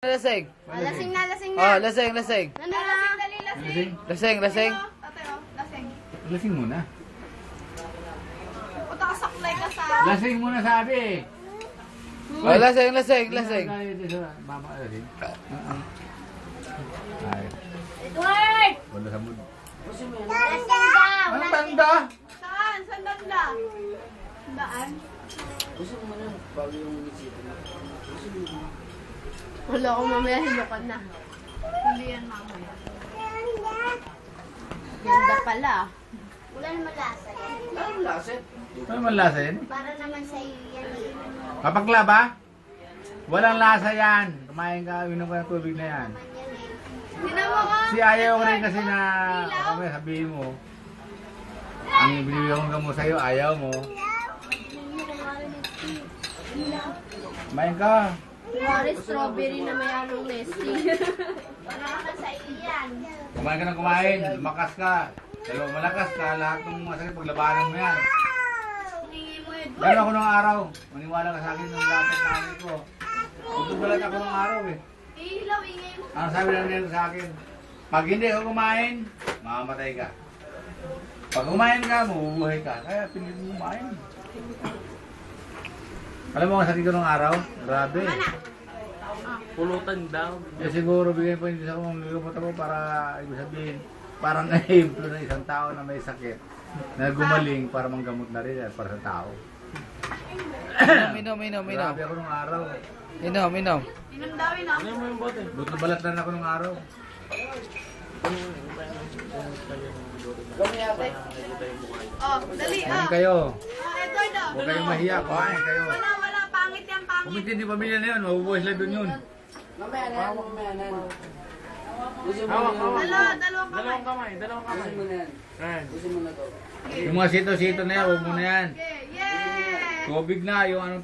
Lasing. Lasing na, lasing na. Oh, lasing, lasing. Ano na? Dali, lasing. Lasing, lasing. Lasing. Lasing muna. Puta ka saklay ka sa... Lasing muna sabi. Oh, lasing, lasing, lasing. Mama, lasing. Ay. Edward! Wala sa mood. Lasing daw! Anong tanda? Saan? Saan banda? Daan? Gusto mo na bago yung isip mo. Wala ko mamaya hilukan na. Hindi yan mamaya. Ganda pala. Wala naman lasa yan. Anong laset? Ano naman lasa yan? Para naman sa iyo yan. Kapagla ba? Walang lasa yan. Kumain ka, inom ka ng tubig na yan. Tinan mo ka! Si ayaw rin kasi na, kami sabihin mo, ang binibigyan kong gamot sa'yo, ayaw mo. Kumain ka. Kumari strawberry na may halong Nestle. Wala naman sa iyo yan. Kumain ka ng kumain, lumakas ka. Dalawa malakas ka, lahat ng masakit paglabanan mo yan. Hingi mo Edward. Lalo ako ng araw. Maniwala ka sa akin ng dapat namin ko. Tutubalat ako ng araw eh. Ihilaw, ingay mo. Ang sabi lang nila sa akin, pag hindi ako kumain, mamamatay ka. Pag kumain ka, mabubuhay ka. Kaya pinili mo kumain. Alam mo ang sakit ko ng araw? Grabe. Pulutan daw. Eh siguro bigyan po hindi sa kong ligamot ako para ibig sabihin, parang na-implo ng isang tao na may sakit na gumaling para manggamot na rin para sa tao. Inom, inom, inom. Grabe ako ng araw. Inom, inom. Inom daw, inom. Ano mo yung bote? Buto balat na ako ng araw. Kami ate. Oh, dali Kumain ah. kayo. Edward ah. Huwag kayong mahiya. Kumain kayo. Wala, pangit yan, pangit. Kung hindi pamilya na yun, mabubuhay sila doon yun. Mamaya na. Mamaya na. Gusto mo Hawak, na hawak. Dalawang kamay. Dalawang kamay, dalawang Gusto kamay. mo na yan. Ayan. Gusto mo na to. Yung mga sito-sito na yan, huwag mo na yan. Okay, yay! Tubig na, yung anong